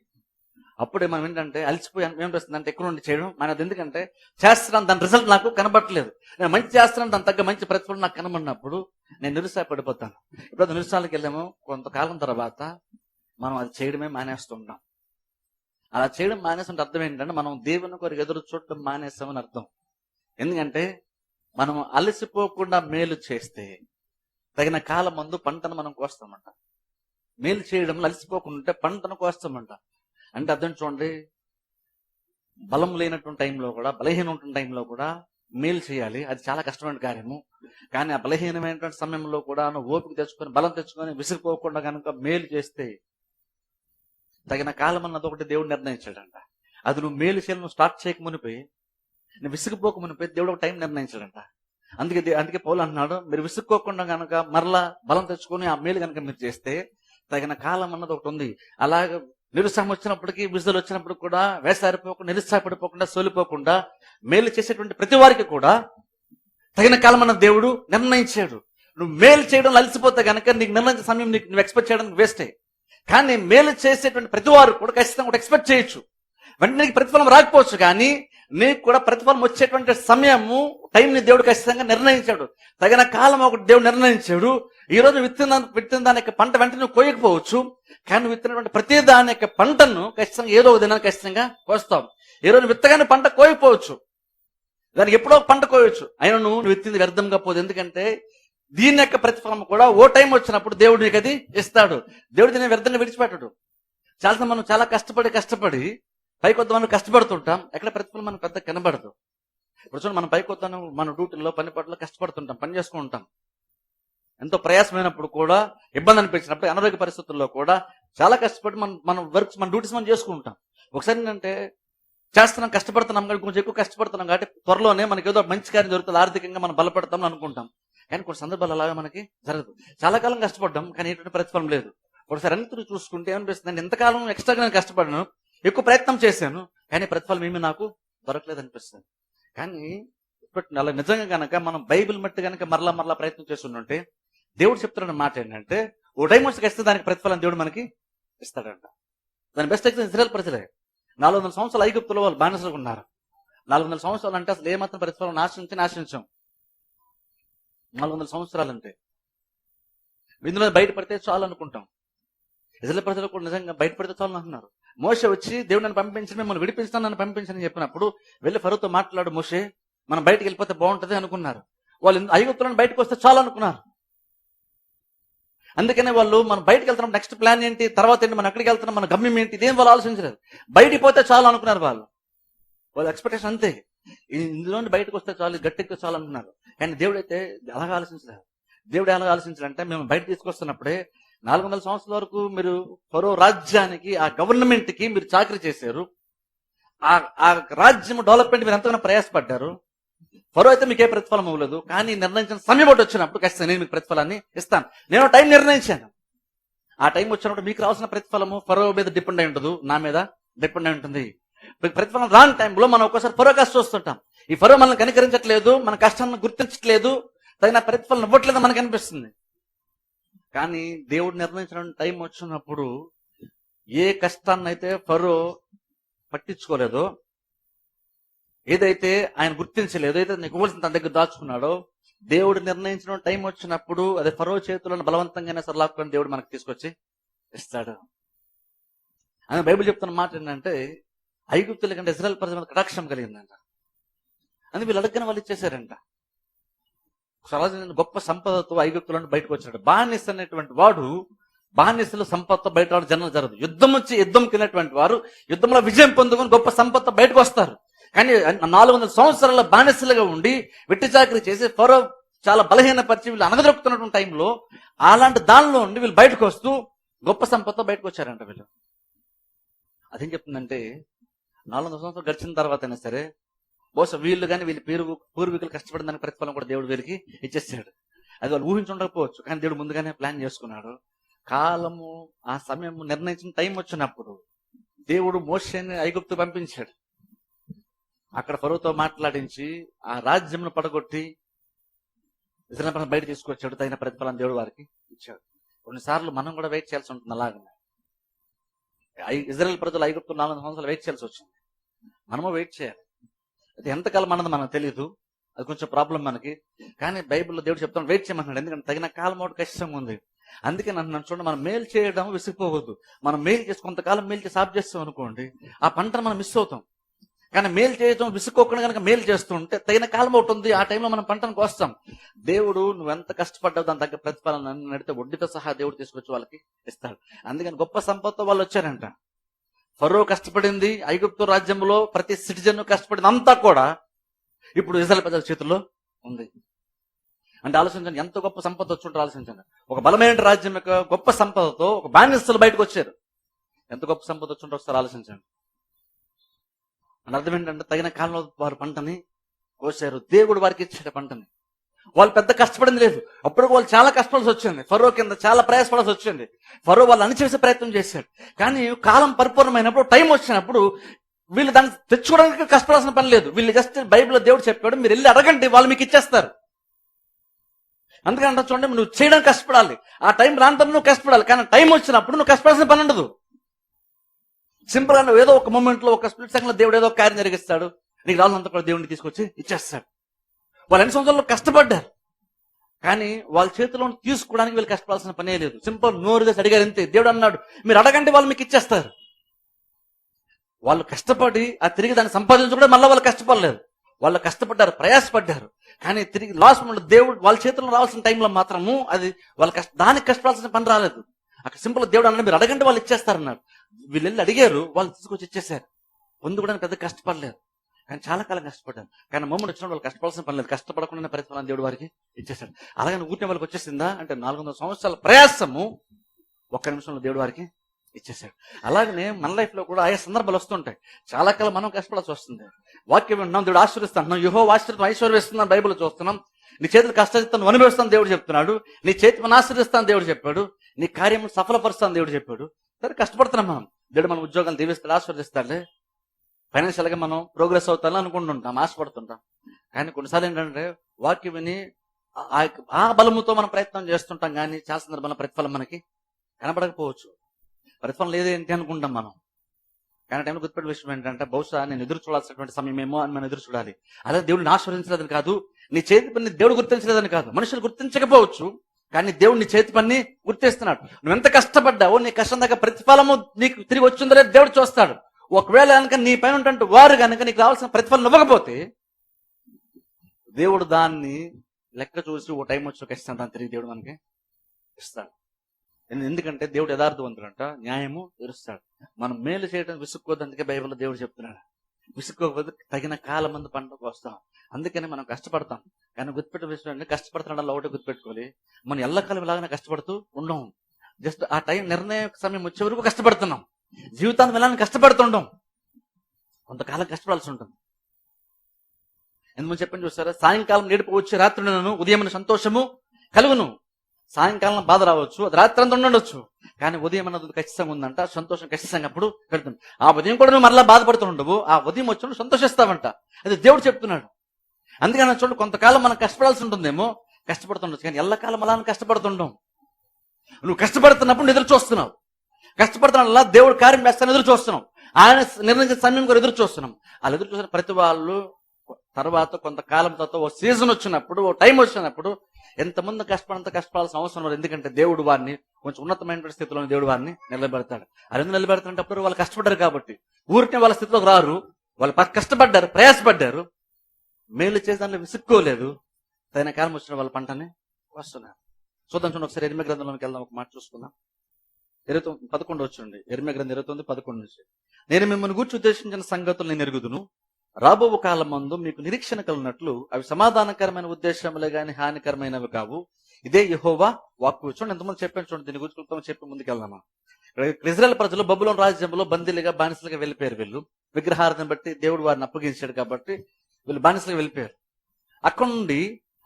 అప్పుడే మనం ఏంటంటే అలసిపోయి ఏమనిపిస్తుందంటే ఎక్కువ నుండి చేయడం మనది. ఎందుకంటే చేస్తున్నాను, దాని రిజల్ట్ నాకు కనబట్టలేదు. నేను మంచి చేస్తున్నాను, దాని తగ్గ మంచి ప్రతిఫలం నాకు కనబడినప్పుడు నేను నిరుత్సాహపడిపోతాను. ఇప్పుడు నిరుత్సాహాలకు వెళ్ళాము, కొంతకాలం తర్వాత మనం అది చేయడమే మానేస్తుంటాం. అలా చేయడం మానేస్తుంటే అర్థం ఏంటంటే మనం దేవుని కొరకు ఎదురు చూడటం మానేస్తామని అర్థం. ఎందుకంటే మనం అలసిపోకుండా మేలు చేస్తే తగిన కాలం ముందు పంటను మనం కోస్తామంట. మేలు చేయడంలో అలసిపోకుండా పంటను కోస్తామంట. అంటే అర్థం చూడండి, బలం లేనటువంటి టైంలో కూడా, బలహీనం ఉంటున్న టైంలో కూడా మేలు చేయాలి, అది చాలా కష్టమైన కార్యము. కానీ ఆ బలహీనమైనటువంటి సమయంలో కూడా నువ్వు ఓపిక తెచ్చుకొని బలం తెచ్చుకొని విసిగిపోకుండా కనుక మేలు చేస్తే తగిన కాలం అన్నది ఒకటి దేవుడు నిర్ణయించాడంట. అది నువ్వు మేలు చేయాలి, నువ్వు స్టార్ట్ చేయక మునిపోయి, నువ్వు విసిగిపోక మునిపోయి దేవుడు ఒక టైం నిర్ణయించాడంట. అందుకే పౌలు అన్నాడు, మీరు విసుక్కోకుండా కనుక మరలా బలం తెచ్చుకొని ఆ మేలు కనుక మీరు చేస్తే తగిన కాలం అన్నది ఒకటి ఉంది. అలాగే నిరుత్సాహం వచ్చినప్పటికీ, విడుదల వచ్చినప్పుడు కూడా వేసారిపోకుండా, నిరుత్సాహపడిపోకుండా, సోలిపోకుండా మేలు చేసేటువంటి ప్రతి వారికి కూడా తగిన కాలం అన్న దేవుడు నిర్ణయించాడు. నువ్వు మేలు చేయడం అలసిపోతే కనుక నీకు నిర్ణయించిన సమయం నువ్వు ఎక్స్పెక్ట్ చేయడానికి వేస్టే. కానీ మేలు చేసేటువంటి ప్రతి వారు కూడా ఖచ్చితంగా కూడా ఎక్స్పెక్ట్ చేయొచ్చు. వెంటనే నీకు ప్రతిఫలం రాకపోవచ్చు, కానీ నీకు కూడా ప్రతిఫలం వచ్చేటువంటి సమయము, టైంని దేవుడు ఖచ్చితంగా నిర్ణయించాడు. తగిన కాలం ఒకటి దేవుడు నిర్ణయించాడు. ఈ రోజు విత్తిన దాని యొక్క పంట వెంటనే నువ్వు కోయకపోవచ్చు, కానీ నువ్వు విత్తినటువంటి ప్రతి దాని యొక్క పంటను ఖచ్చితంగా ఏదో ఒక దినాన్ని ఖచ్చితంగా కోస్తాం. ఈ రోజు విత్తగానే పంట కోయకపోవచ్చు, దానికి ఎప్పుడో పంట కోయవచ్చు, అయినా నువ్వు విత్తింది వ్యర్థంగా పోదు. ఎందుకంటే దీని యొక్క ప్రతిఫలం కూడా ఓ టైం వచ్చినప్పుడు దేవుడు నీకు అది ఇస్తాడు. దేవుడు దీన్ని వ్యర్థంగా విడిచిపెట్టడు. చాలా మనం చాలా కష్టపడి పైకొద్దామని కష్టపడుతుంటాం, ఎక్కడ ప్రతిఫలం మనకు పెద్ద కనబడదు. ఇప్పుడు చూడండి, మనం పైకొద్దాను మన డ్యూటీలో పని పట్ల కష్టపడుతుంటాం, పని చేసుకుంటాం, ఎంతో ప్రయాసమైనప్పుడు కూడా, ఇబ్బంది అనిపించినప్పుడు, అనారోగ్య పరిస్థితుల్లో కూడా చాలా కష్టపడి మన వర్క్స్, మన డ్యూటీస్ మనం చేసుకుంటాం. ఒకసారి ఏంటంటే చేస్తున్నాం, కష్టపడుతున్నాం, కానీ కొంచెం ఎక్కువ కష్టపడుతున్నాం కాబట్టి త్వరలోనే మనకి ఏదో మంచి కార్యం జరుగుతుంది, ఆర్థికంగా మనం బలపడతాం అనుకుంటాం. కానీ కొన్ని సందర్భాలు అలాగే మనకి జరగదు. చాలా కాలం కష్టపడ్డాం, కానీ ఎటువంటి ప్రతిఫలం లేదు. ఒకసారి అన్నిటిని చూసుకుంటే ఏమనిపిస్తుంది, ఎంతకాలం ఎక్స్ట్రాగా నేను కష్టపడ్డాను, ఎక్కువ ప్రయత్నం చేశాను, కానీ ప్రతిఫలం ఏమీ నాకు దొరకలేదు అనిపిస్తుంది. కానీ అలా నిజంగా కనుక మనం బైబిల్ మట్టి కనుక మరలా ప్రయత్నం చేస్తుంటే దేవుడు చెప్తున్న మాట ఏంటంటే, ఓ టైం వచ్చి ఇస్తే దానికి ప్రతిఫలం దేవుడు మనకి ఇస్తాడంట. దాని బెస్ట్ ఎగ్జాంపుల్ ఇజ్రాయెల్ ప్రజలే. 400 సంవత్సరాలు ఐగుప్తులో వాళ్ళు బానిసలుగా ఉన్నారు. 400 సంవత్సరాలు అంటే అసలు ఏమాత్రం ప్రతిఫలం నాశించాం. 400 సంవత్సరాలు అంటే ఇందులో బయటపడితే చాలు అనుకుంటాం. ఇజ్రాయెల్ ప్రజలు కూడా నిజంగా బయటపడితే చాలు అంటున్నారు. మోషే వచ్చి దేవుడు నన్ను పంపించి మిమ్మల్ని విడిపిస్తాను, నన్ను పంపించని చెప్పినప్పుడు వెళ్ళి ఫరోతో మాట్లాడు మోషే, మనం బయటకు వెళ్ళిపోతే బాగుంటది అనుకున్నారు. వాళ్ళు ఐగుప్తులను బయటకు వస్తే చాలు అనుకున్నారు. అందుకనే వాళ్ళు మనం బయటకు వెళ్తున్నాం, నెక్స్ట్ ప్లాన్ ఏంటి, తర్వాత ఏంటి, మనం ఎక్కడికి వెళ్తున్నాం, మన గమ్యం ఏంటి, ఇదేం వాళ్ళు ఆలోచించలేదు. బయటికి పోతే చాలు అనుకున్నారు వాళ్ళ ఎక్స్పెక్టేషన్ అంతే. ఇందులోని బయటకు వస్తే చాలు, గట్టెక్కితే చాలు అనుకున్నారు. కానీ దేవుడు అయితే అలాగా ఆలోచించలేదు. దేవుడు ఎలా ఆలోచించాలంటే, మేము బయట తీసుకొస్తున్నప్పుడే 400 సంవత్సరాల వరకు మీరు ఫరో రాజ్యానికి, ఆ గవర్నమెంట్ కి మీరు చాకరీ చేశారు, ఆ రాజ్యం డెవలప్మెంట్ మీరు ఎంతగానో ప్రయాసపడ్డారు. ఫరో అయితే మీకు ఏ ప్రతిఫలం ఇవ్వలేదు, కానీ నిర్ణయించిన సమయం ఒకటి వచ్చినప్పుడు ఖచ్చితంగా నేను మీకు ప్రతిఫలాన్ని ఇస్తాను. నేను టైం నిర్ణయించాను. ఆ టైం వచ్చినప్పుడు మీకు రావాల్సిన ప్రతిఫలము ఫరో మీద డిపెండ్ అయి ఉండదు, నా మీద డిపెండ్ అయి ఉంటుంది. ప్రతిఫలం రాని టైంలో మనం ఒక్కోసారి ఫరో కష్టం వస్తుంటాం. ఈ ఫరో మనల్ని కనికరించట్లేదు, మన కష్టాన్ని గుర్తించట్లేదు, తగిన ప్రతిఫలం ఇవ్వట్లేదు మనకు అనిపిస్తుంది. కానీ దేవుడు నిర్ణయించిన టైం వచ్చినప్పుడు ఏ కష్టాన్ని అయితే ఫరో పట్టించుకోలేదో, ఏదైతే ఆయన గుర్తించలేదు, ఏదైతే నీకు ఇవ్వాల్సిన తన దగ్గర దాచుకున్నాడో, దేవుడు నిర్ణయించిన టైం వచ్చినప్పుడు అది ఫరో చేతులను బలవంతంగానే సరళాక్కుని దేవుడు మనకు తీసుకొచ్చి ఇస్తాడు. అని బైబిల్ చెప్తున్న మాట ఏంటంటే, ఐగుప్తుల కంటే ఇజ్రాయెల్ ప్రజల మీద కటాక్షం కలిగిందంట. అని వీళ్ళు అడగని వాళ్ళు ఇచ్చేశారంట. సహజంగా గొప్ప సంపదతో ఐగుప్తులను బయటకు వచ్చాడు. బానిస అనేటువంటి వాడు బానిసలు సంపత్తో బయట రావడం జనం జరగదు. యుద్ధం వచ్చి యుద్ధంకి వెళ్ళినటువంటి వారు యుద్ధంలో విజయం పొందుకొని గొప్ప సంపత్తో బయటకు వస్తారు. కానీ 400 సంవత్సరాల బానిసలుగా ఉండి వెట్టి చాకరీ చేసి ఫరో చాలా బలహీనపరిచి వీళ్ళు అనగదొక్కుతున్నటువంటి టైంలో అలాంటి దానిలో ఉండి వీళ్ళు బయటకు వస్తూ గొప్ప సంపత్తో బయటకు వచ్చారంట వీళ్ళు. అదేం చెప్తుందంటే 400 సంవత్సరాలు గడిచిన తర్వాత అయినా సరే బహుశా వీళ్ళు కానీ వీళ్ళ పూర్వీకులు కష్టపడిన దానికి ప్రతిఫలం కూడా దేవుడు వీరికి ఇచ్చేసాడు. అది వాళ్ళు ఊహించుండకపోవచ్చు, కానీ దేవుడు ముందుగానే ప్లాన్ చేసుకున్నాడు. కాలము ఆ సమయం నిర్ణయించిన టైం వచ్చినప్పుడు దేవుడు మోషేని ఐగుప్తు పంపించాడు. అక్కడ ఫరోతో మాట్లాడించి ఆ రాజ్యంను పడగొట్టి ఇజ్రాయెల్ బయట తీసుకొచ్చాడు. తగిన ప్రతిఫలం దేవుడు వారికి ఇచ్చాడు. కొన్నిసార్లు మనం కూడా వెయిట్ చేయాల్సి ఉంటుంది. అలాగనే ఇజ్రాయెల్ ప్రజలు ఐగుప్తు 400 సంవత్సరాలు వెయిట్ చేయాల్సి వచ్చింది. మనము వెయిట్ చేయాలి. అది ఎంతకాలం అన్నది మనకు తెలియదు, అది కొంచెం ప్రాబ్లం మనకి. కానీ బైబిల్లో దేవుడు చెప్తాను వెయిట్ చేయమన్నాడు. ఎందుకంటే తగిన కాలం ఒకటి ఖచ్చితంగా ఉంది. అందుకే నన్ను చూడండి, మనం మేలు చేయడం విసిగిపోవద్దు. మనం మేలు చేసి కొంతకాలం మేలు చేసి ఆఫ్ చేస్తాం అనుకోండి, ఆ పంటను మనం మిస్ అవుతాం. కానీ మేలు చేయడం విసుక్కోకుండా కనుక మేలు చేస్తూ ఉంటే తగిన కాలం ఒకటి ఉంది, ఆ టైంలో మనం పంటను కోస్తాం. దేవుడు నువ్వెంత కష్టపడ్డావు దాని తగ్గ ప్రతిఫలం నడితే వడ్డీతో సహా దేవుడు తీసుకొచ్చి వాళ్ళకి ఇస్తాడు. అందుకని గొప్ప సంపత్తో వాళ్ళు వచ్చారంట. ఫరో కష్టపడింది, ఐగుప్తు రాజ్యంలో ప్రతి సిటిజన్ కష్టపడింది అంతా కూడా ఇప్పుడు ఇజ్రాయెల్ ప్రజల చేతుల్లో ఉంది. అంటే ఆలోచించండి, ఎంత గొప్ప సంపద వచ్చుంటారు ఆలోచించండి. ఒక బలమైన రాజ్యం యొక్క గొప్ప సంపదతో ఒక బానిసలు బయటకు వచ్చారు. ఎంత గొప్ప సంపద వచ్చుంటారు ఒకసారి ఆలోచించండి. అని అర్థం ఏంటంటే తగిన కాలంలో వారు పంటని కోసారు. దేవుడు వారికి ఇచ్చాడు పంటని. వాళ్ళు పెద్ద కష్టపడింది లేదు. అప్పుడు వాళ్ళు చాలా కష్టపడాల్సి వచ్చింది. ఫరో కింద చాలా ప్రయాసపడాల్సి వచ్చింది. ఫరో వాళ్ళు అణిచివేసే ప్రయత్నం చేశాడు. కానీ కాలం పరిపూర్ణమైనప్పుడు, టైం వచ్చినప్పుడు వీళ్ళు దాన్ని తెచ్చుకోవడానికి కష్టపడాల్సిన పని లేదు. వీళ్ళు జస్ట్ బైబిల్లో దేవుడు చెప్పాడు, మీరు వెళ్ళి అడగండి, వాళ్ళు మీకు ఇచ్చేస్తారు. అందుకంటే చూడండి, నువ్వు చేయడానికి కష్టపడాలి. ఆ టైం రాంతం నువ్వు కష్టపడాలి. కానీ టైం వచ్చినప్పుడు నువ్వు కష్టపడాల్సిన పని ఉండదు. సింపుల్ గా నువ్వు ఏదో ఒక మూమెంట్ లో, ఒక స్ప్లిట్ సెకండ్ లో దేవుడు ఏదో కార్యం జరిగిస్తాడు. నీకు రావాలంతా కూడా దేవుడిని తీసుకొచ్చి ఇచ్చేస్తాడు. వాళ్ళు 2 సంవత్సరాల్లో కష్టపడ్డారు, కానీ వాళ్ళ చేతిలో తీసుకోవడానికి వీళ్ళు కష్టపడాల్సిన పనే లేదు. సింపుల్ నోరుగా అడిగారు అంతే. దేవుడు అన్నాడు, మీరు అడగండి, వాళ్ళు మీకు ఇచ్చేస్తారు. వాళ్ళు కష్టపడి ఆ తిరిగి దాన్ని సంపాదించుకుంటే మళ్ళీ వాళ్ళు కష్టపడలేదు. వాళ్ళు కష్టపడ్డారు, ప్రయాసపడ్డారు. కానీ తిరిగి లాస్ట్ మూమెంట్ దేవుడు వాళ్ళ చేతిలో రావాల్సిన టైంలో మాత్రము అది వాళ్ళ దానికి కష్టపడాల్సిన పని రాలేదు. అక్కడ సింపుల్ దేవుడు అన్నాడు, మీరు అడగండి, వాళ్ళు ఇచ్చేస్తారన్నాడు. వీళ్ళు వెళ్ళి అడిగారు, వాళ్ళు తీసుకొచ్చి ఇచ్చేసారు. పొందుకోవడానికి పెద్ద కష్టపడలేదు, కానీ చాలా కాలం కష్టపడ్డారు. కానీ మూమెంట్ వచ్చినప్పుడు వాళ్ళు కష్టపడాల్సిన పని లేదు. కష్టపడకుండా ప్రతిఫలం దేవుడు వారికి ఇచ్చేసాడు. అలాగే ఊరికే వాళ్ళకి వచ్చేసిందా అంటే 400 సంవత్సరాల ప్రయాసము ఒక్క నిమిషంలో దేవుడు వారికి ఇచ్చేసాడు. అలాగనే మన లైఫ్ లో కూడా ఆయా సందర్భాలు వస్తుంటాయి. చాలా కాలం మనం కష్టపడాల్సి వస్తుంది. వాక్యం వింటున్నాం, దేవుడు ఆశీర్వదిస్తాను, యెహోవా ఆశీర్వాదం ఐశ్వర్యం ఇస్తున్నాను బైబిల్ చూస్తున్నాం. నీ చేతులు కష్టాన్ని అనుభవిస్తాను దేవుడు చెప్తున్నాడు. నీ చేతి మనం ఆశీర్వదిస్తాను దేవుడు చెప్పాడు. నీ కార్యము సఫలపరుస్తాను దేవుడు చెప్పాడు. సరే కష్టపడుతున్నాం మనం. దేవుడు మన ఉద్యోగాలు దీవిస్తాడు, ఆశీర్వదిస్తాడులే, ఫైనాన్షియల్ గా మనం ప్రోగ్రెస్ అవుతామని అనుకుంటుంటాం, ఆశపడుతుంటాం. కానీ కొన్నిసార్లు ఏంటంటే వాక్యం విని ఆ బలముతో మనం ప్రయత్నం చేస్తుంటాం, కానీ చాలా సందర్భాల ప్రతిఫలం మనకి కనబడకపోవచ్చు. ప్రతిఫలం లేదేంటి అనుకుంటాం మనం. కానీ టైంలో గుర్తుపెట్టే విషయం ఏంటంటే, బహుశా నేను ఎదురు చూడాల్సినటువంటి సమయమేమో అని మనం ఎదురు చూడాలి. అదే దేవుడిని ఆశీర్వదించలేదని కాదు, నీ చేతి పని దేవుడు గుర్తించలేదని కాదు. మనుషులు గుర్తించకపోవచ్చు, కానీ దేవుడు నీ చేతి పని గుర్తిస్తున్నాడు. నువ్వు ఎంత కష్టపడ్డావో నీ కష్టం దగ్గర ప్రతిఫలము నీకు తిరిగి వచ్చిందో లేదు దేవుడు చూస్తాడు. ఒకవేళ కనుక నీ పైన ఉంటే వారు కనుక నీకు రావాల్సిన ప్రతిఫలం ఇవ్వకపోతే దేవుడు దాన్ని లెక్క చూసి ఓ టైం వచ్చి ఇస్తాను, దాన్ని తిరిగి దేవుడు మనకి ఇస్తాడు. ఎందుకంటే దేవుడు యథార్థవంతుడంట, న్యాయము తీరుస్తాడు. మనం మేలు చేయడం విసుక్కోదు. అందుకే బైబిల్లో దేవుడు చెప్తున్నాడు, విసుక్కోకపోతే తగిన కాలం మంది పంటకు వస్తాం. అందుకని మనం కష్టపడతాం. కానీ గుర్తుపెట్టే విషయం అంటే, కష్టపడుతున్నాడు ఒకటి గుర్తుపెట్టుకోవాలి, మనం ఎల్లకాలం ఇలాగనే కష్టపడుతూ ఉండం. జస్ట్ ఆ టైం నిర్ణయ సమయం వచ్చే వరకు కష్టపడుతున్నాం. జీవితాన్ని వెళ్ళాలని కష్టపడుతుండం, కొంతకాలం కష్టపడాల్సి ఉంటుంది. ఎందుకు చెప్పని చూస్తారా, సాయంకాలం ఏడుపు వచ్చి రాత్రి నన్ను ఉదయం సంతోషము కలుగును. సాయంకాలం బాధ రావచ్చు, అది రాత్రి అంతా ఉండొచ్చు, కానీ ఉదయం అన్నది ఖచ్చితంగా ఉందంట, సంతోషం ఖచ్చితంగా అప్పుడు కలుగుతుంది. ఆ ఉదయం కూడా నువ్వు మరలా బాధపడుతూ ఉండవు, ఆ ఉదయం వచ్చినప్పుడు సంతోషిస్తావంట. అది దేవుడు చెప్తున్నాడు. అందుకని చూడండి, కొంతకాలం మనం కష్టపడాల్సి ఉంటుందేమో, కష్టపడుతుండొచ్చు, కానీ ఎల్లకాలం అలా కష్టపడుతుండం. నువ్వు కష్టపడుతున్నప్పుడు ఎదురు చూస్తున్నావు, కష్టపడుతున్నా దేవుడు కార్యం వేస్తాను ఎదురు చూస్తున్నాం, ఆయన నిర్ణయించిన సమయం కూడా ఎదురు చూస్తున్నాం. వాళ్ళు ఎదురు చూసిన ప్రతి వాళ్ళు తర్వాత కొంతకాలం తర్వాత ఓ సీజన్ వచ్చినప్పుడు, ఓ టైం వచ్చినప్పుడు ఎంతమంది కష్టపడంత కష్టపడాల్సిన అవసరం లేదు. ఎందుకంటే దేవుడు వారిని కొంచెం ఉన్నతమైన స్థితిలో దేవుడు వారిని నిలబెడతాడు. అది ఎందుకు నిలబెడతాడంటే అప్పుడు వాళ్ళు కష్టపడ్డారు కాబట్టి. ఊరికే వాళ్ళ స్థితిలోకి రారు, వాళ్ళు కష్టపడ్డారు, ప్రయాసపడ్డారు, మేలు చేసి దాంట్లో విసుక్కోలేదు, తగిన కాలం వచ్చిన వాళ్ళ పంటని వస్తున్నారు. చూద్దాం చూడండి, ఒకసారి ఎరిమియా గ్రంథంలోకి వెళ్దాం, ఒక మాట చూసుకుందాం. 11 వచ్చిండి, ఎరిమియా గ్రంథం 29:11 నుంచి. నేను మిమ్మల్ని గూర్చి ఉద్దేశించిన సంగతులు నేను ఎరుగుదును, రాబో కాలం మందు మీకు నిరీక్షణ కలిగినట్లు అవి సమాధానకరమైన ఉద్దేశములే గాని హానికరమైనవి కావు. ఇదే యెహోవా వాక్కు. చూడండి, ఎంతమంది చెప్పాను చూడండి, దీని గురించి చెప్పి ముందుకు వెళ్దామా. ఇజ్రాయెల్ ప్రజలు బబులోను రాజ్యంలో బందీలుగా బానిసలుగా వెళ్ళిపోయారు. వీళ్ళు విగ్రహారాధన బట్టి దేవుడు వారిని అప్పగించాడు కాబట్టి వీళ్ళు బానిసలుగా వెళ్ళిపోయారు.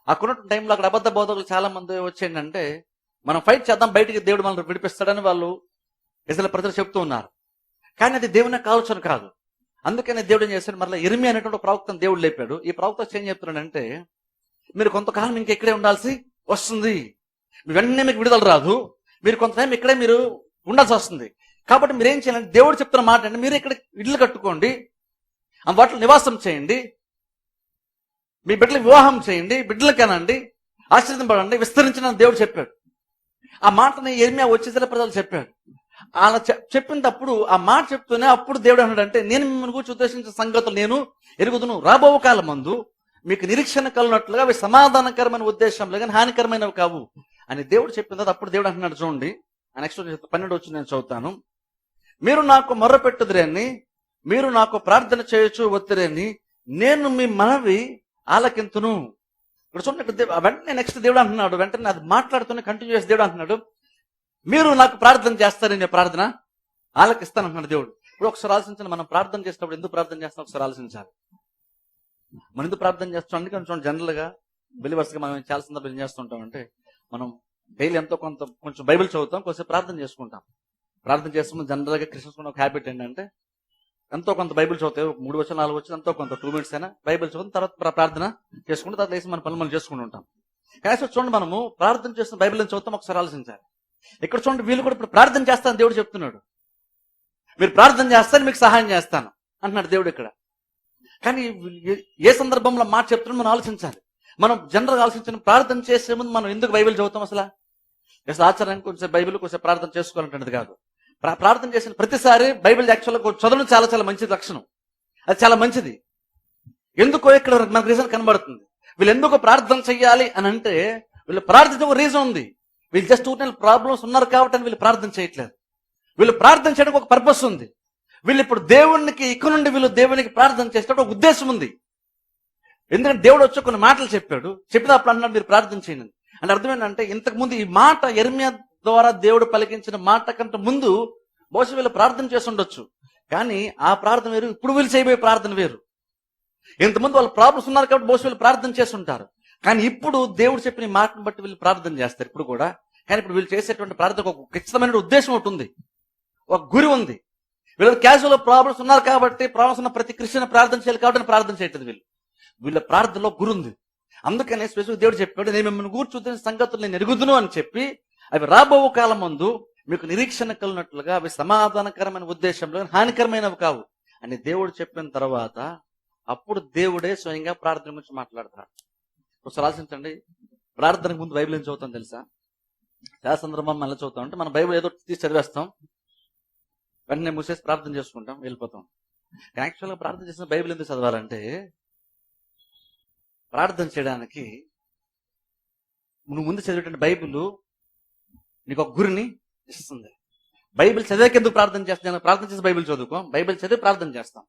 అక్కడ టైంలో అక్కడ అబద్ధ బోధకులు చాలా మంది వచ్చేంటంటే, మనం ఫైట్ చేద్దాం, బయటికి దేవుడు మనల్ని విడిపిస్తాడని వాళ్ళు ఇజ్రాయెల్ ప్రజలు చెప్తూ ఉన్నారు. కానీ అది దేవుని ఆలోచన కాదు. అందుకనే దేవుడు ఏం చేశాడు, మరలా ఇర్మియా అనేటువంటి ప్రవక్తను దేవుడు లేపాడు. ఈ ప్రవక్త ఏం చెప్తున్నాడంటే, మీరు కొంతకాలం ఇంకా ఇక్కడే ఉండాల్సి వస్తుంది, వెంటనే మీకు విడుదల రాదు, మీరు కొంత టైం ఇక్కడే మీరు ఉండాల్సి వస్తుంది. కాబట్టి మీరు ఏం చేయాలంటే, దేవుడు చెప్తున్న మాట అంటే, మీరు ఇక్కడ ఇల్లు కట్టుకోండి, వాటిలో నివాసం చేయండి, మీ బిడ్డలకు వివాహం చేయండి, బిడ్డలు కనండి, ఆశీర్వదింపడండి, విస్తరించిన దేవుడు చెప్పాడు. ఆ మాటని ఇర్మియా వచ్చేసరి ప్రజలు చెప్పాడు. అలా చెప్పినప్పుడు ఆ మాట చెప్తూనే అప్పుడు దేవుడు అన్నాడంటే, నేను మిమ్మల్ని గురించి ఉద్దేశించిన సంగతులు నేను ఎరుగుదును, రాబో కాలం మందు మీకు నిరీక్షణ కలిగినట్లుగా అవి సమాధానకరమైన ఉద్దేశంలో కానీ హానికరమైనవి కావు అని దేవుడు చెప్పిన తర్వాత అప్పుడు దేవుడు అంటున్నాడు. చూడండి, నెక్స్ట్ 12 వచ్చి నేను చదువుతాను. మీరు నాకు మొర్ర పెట్టుదురని, మీరు నాకు ప్రార్థన చేయొచ్చు ఒత్తిరని, నేను మీ మనవి ఆలకింతును. ఇక్కడ చూడండి, వెంటనే నెక్స్ట్ దేవుడు అంటున్నాడు, వెంటనే అది మాట్లాడుతూనే కంటిన్యూ చేసి దేవుడు అంటున్నాడు, మీరు నాకు ప్రార్థన చేస్తారని ప్రార్థన ఆలకిస్తానంటున్నాడు దేవుడు. ఇప్పుడు ఒకసారి ఆలోచించండి, మనం ప్రార్థన చేసినప్పుడు ఎందుకు ప్రార్థన చేస్తాం ఒకసారి ఆలోచించాలి. మనం ఎందుకు ప్రార్థన చేస్తాం? అందుకని చూడండి, జనరల్ గా బిలీవర్స్గా మనం చాలా సందర్భాలు ఏం చేస్తుంటాం అంటే, మనం డైలీ ఎంతో కొంచెం బైబిల్ చదువుతాం, కొంచెం ప్రార్థన చేసుకుంటాం. ప్రార్థన చేసుకుని జనరల్ గా క్రిస్టియన్స్ ఒక హ్యాబిట్ ఏంటంటే, ఎంతో కొంత బైబిల్ చదువుతాయి, 3 వచ్చి 4 వచ్చి ఎంతో కొంత 2 minutes అయినా బైబిల్ చదువుతాం, తర్వాత ప్రార్థన చేసుకుంటే తర్వాత వేసి మన పనులు మనం చేసుకుంటూ ఉంటాం. కానీ చూడండి, మనము ప్రార్థన చేస్తున్న బైబిల్ చదువుతాం, ఒకసారి ఆలోచించాలి. ఇక్కడ చూడండి, వీళ్ళు కూడా ఇప్పుడు ప్రార్థన చేస్తాను దేవుడు చెప్తున్నాడు, మీరు ప్రార్థన చేస్తాను మీకు సహాయం చేస్తాను అంటున్నాడు దేవుడు ఇక్కడ. కానీ ఏ సందర్భంలో మాట చెప్తున్నాడు మనం ఆలోచించాలి. మనం జనరల్గా ఆలోచించిన, ప్రార్థన చేసే ముందు మనం ఎందుకు బైబిల్ చదువుతాం? అసలు ఆచారానికి కొంచెం బైబిల్ కొంచెం ప్రార్థన చేసుకోవాలంటున్నది కాదు. ప్రార్థన చేసిన ప్రతిసారి బైబిల్ యాక్చువల్గా చదవడం చాలా చాలా మంచిది లక్షణం, అది చాలా మంచిది. ఎందుకో ఇక్కడ మనకు రీజన్ కనబడుతుంది. వీళ్ళు ఎందుకు ప్రార్థన చెయ్యాలి అని అంటే, వీళ్ళు ప్రార్థించే ఒక రీజన్ ఉంది. వీళ్ళు జస్ట్ ప్రాబ్లమ్స్ ఉన్నారు కాబట్టి అని వీళ్ళు ప్రార్థన చేయట్లేదు. వీళ్ళు ప్రార్థన చేయడానికి ఒక పర్పస్ ఉంది. వీళ్ళు ఇప్పుడు దేవునికి ఇక్కడ నుండి వీళ్ళు దేవునికి ప్రార్థన చేసేటప్పుడు ఒక ఉద్దేశం ఉంది. ఎందుకంటే దేవుడు వచ్చి కొన్ని మాటలు చెప్పాడు, చెప్పినప్పుడు అన్నాడు మీరు ప్రార్థన చేయండి అంటే అర్థం ఏంటంటే, ఇంతకు ముందు ఈ మాట ఇర్మియా ద్వారా దేవుడు పలికించిన మాట కంటే ముందు బహుశా వీళ్ళు ప్రార్థన చేసి ఉండొచ్చు, కానీ ఆ ప్రార్థన వేరు, ఇప్పుడు వీళ్ళు చేయబోయే ప్రార్థన వేరు. ఇంతకుముందు వాళ్ళ ప్రాబ్లమ్స్ ఉన్నారు కాబట్టి బహుశా వీళ్ళు ప్రార్థన చేసి ఉంటారు, కానీ ఇప్పుడు దేవుడు చెప్పిన మాటను బట్టి వీళ్ళు ప్రార్థన చేస్తారు ఇప్పుడు కూడా. కానీ ఇప్పుడు వీళ్ళు చేసేటువంటి ప్రార్థనకు ఒక ఖచ్చితమైన ఉద్దేశం ఒకటి ఉంది, ఒక గురి ఉంది. వీళ్ళు క్యాజువల్ ప్రాబ్లమ్స్ ఉన్నారు కాబట్టి, ప్రాబ్లమ్స్ ఉన్న ప్రతి క్రిస్టియన్ ప్రార్థన చేయాలి కాబట్టి ప్రార్థన చేయట్లేదు. వీళ్ళ ప్రార్థనలో గురి ఉంది. అందుకనే స్పెసిఫిక్ దేవుడు చెప్పాడు, నేను మిమ్మల్ని కూర్చున్న సంగతులు నేను ఎరుగుదును అని చెప్పి, అవి రాబో కాలం ముందు మీకు నిరీక్షణ కలిగినట్లుగా అవి సమాధానకరమైన ఉద్దేశంలో హానికరమైనవి కావు అని దేవుడు చెప్పిన తర్వాత అప్పుడు దేవుడే స్వయంగా ప్రార్థన గురించి మాట్లాడతాడు. ఒకసారి ఆలోచించండి, ప్రార్థనకు ముందు బైబిల్ ఏం చదువుతాం తెలుసా? చాలా సందర్భం మళ్ళీ చదువుతాం అంటే, మన బైబిల్ ఏదో తీసి చదివేస్తాం, వెంటనే మూసేసి ప్రార్థన చేసుకుంటాం, వెళ్ళిపోతాం. యాక్చువల్గా ప్రార్థన చేసిన బైబిల్ ఎందుకు చదవాలంటే, ప్రార్థన చేయడానికి నువ్వు ముందు చదివేటువంటి బైబిల్ నీకు ఒక గురిని ఇస్తుంది. బైబిల్ చదివాక ఎందుకు ప్రార్థన చేస్తాను? ప్రార్థన చేసి బైబిల్ చదువుకో, బైబిల్ చదివి ప్రార్థన చేస్తాం.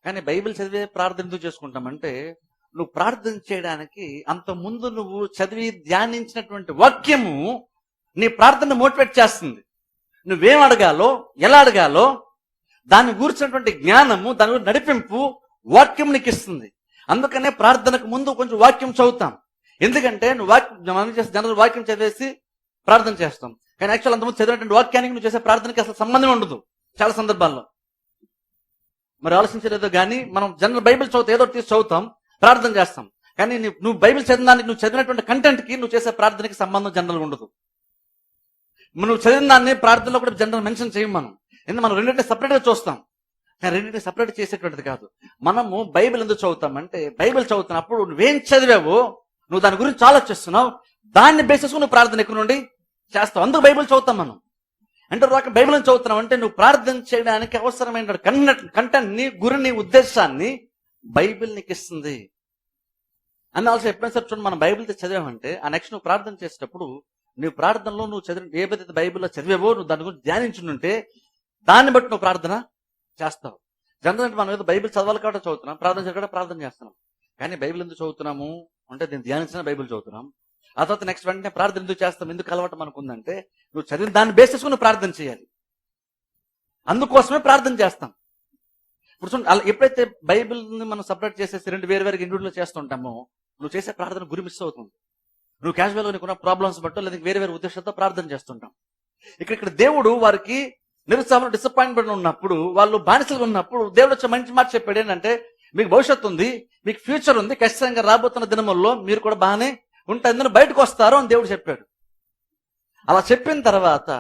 కానీ బైబిల్ చదివే ప్రార్థన ఎందుకు చేసుకుంటామంటే, నువ్వు ప్రార్థన చేయడానికి అంత ముందు నువ్వు చదివి ధ్యానించినటువంటి వాక్యము నీ ప్రార్థన మోటివేట్ చేస్తుంది. నువ్వేం అడగాలో, ఎలా అడగాలో దాన్ని గురించినటువంటి జ్ఞానము, దాని గురించి నడిపింపు వాక్యం నీకు ఇస్తుంది. అందుకనే ప్రార్థనకు ముందు కొంచెం వాక్యం చదువుతాం. ఎందుకంటే నువ్వు మనం చేసే జనరల్ వాక్యం చదివేసి ప్రార్థన చేస్తాం. కానీ యాక్చువల్ అంతకుముందు చదివినటువంటి వాక్యానికి నువ్వు చేసే ప్రార్థనకి అసలు సంబంధం ఉండదు చాలా సందర్భాల్లో. మరి ఆలోచించలేదో కానీ మనం జనరల్ బైబిల్ చదువుతా ఏదో తీసి చదువుతాం, ప్రార్థన చేస్తాం. కానీ నువ్వు బైబిల్ చదివిన నువ్వు చదివినటువంటి కంటెంట్ కి నువ్వు చేసే ప్రార్థనకి సంబంధం జనరల్ ఉండదు. నువ్వు చదివిన దాన్ని ప్రార్థనలో కూడా జనరల్ మెన్షన్ చేయం మనం. ఎందుకంటే మనం రెండింటిని సపరేట్ గా చూస్తాం. కానీ రెండింటిని సపరేట్ చేసేటువంటిది కాదు. మనము బైబిల్ ఎందుకు చదువుతాం అంటే, బైబిల్ చదువుతున్నప్పుడు నువ్వేం చదివావో నువ్వు దాని గురించి ఆలోచిస్తున్నావు, దాన్ని బేసిస్ నువ్వు ప్రార్థన ఎక్కువ నుండి చేస్తావు. అందుకు బైబిల్ చదువుతాం మనం. అంటే బైబిల్ చదువుతున్నావు అంటే నువ్వు ప్రార్థన చేయడానికి అవసరమైన కంటెంట్ ని, గురిని, ఉద్దేశాన్ని బైబిల్ నీకు ఇస్తుంది. అని ఆల్సో ఎప్పుడైనా సరే చూడండి, మనం బైబిల్ చదివామంటే ఆ నెక్స్ట్ నువ్వు ప్రార్థన చేసేటప్పుడు నువ్వు ప్రార్థనలో నువ్వు చదివి ఏదైతే బైబిల్లో చదివావో నువ్వు దాని గురించి ధ్యానించుంటే దాన్ని బట్టి నువ్వు ప్రార్థన చేస్తావు. జనరల్ అంటే మనం ఏదో బైబిల్ చదవాలి కాబట్టి చదువుతున్నాం, ప్రార్థన చేయడం ప్రార్థన చేస్తున్నాం. కానీ బైబిల్ ఎందుకు చదువుతున్నాము అంటే దీన్ని ధ్యానించిన బైబిల్ చదువుతున్నాం. ఆ తర్వాత నెక్స్ట్ వెంటనే ప్రార్థన ఎందుకు చేస్తాం, ఎందుకు అలవాటు మనకు ఉందంటే నువ్వు చదివిన దాన్ని బేసిస్ నువ్వు ప్రార్థన చేయాలి. అందుకోసమే ప్రార్థన చేస్తాం. ఇప్పుడు చూడండి, ఎప్పుడైతే బైబిల్ని మనం సపరేట్ చేసేసి రెండు వేరు వేరు ఇండివిజువల్ చేస్తుంటామో నువ్వు చేసే ప్రార్థన గురి మిస్ అవుతుంది. నువ్వు క్యాజువల్గా నీకున్న ప్రాబ్లమ్స్ బట్టో లేదా వేరే వేరే ఉద్దేశంతో ప్రార్థన చేస్తుంటాం. ఇక్కడ దేవుడు వారికి నిరుత్సాహం, డిసప్పాయింట్మెంట్ ఉన్నప్పుడు, వాళ్ళు బానిసలుగా ఉన్నప్పుడు దేవుడు వచ్చే మంచి మాట చెప్పాడు ఏంటంటే, మీకు భవిష్యత్తు ఉంది, మీకు ఫ్యూచర్ ఉంది, ఖచ్చితంగా రాబోతున్న దినముల్లో మీరు కూడా బాగానే ఉంటారు, ఎందుకు బయటకు వస్తారు అని దేవుడు చెప్పాడు. అలా చెప్పిన తర్వాత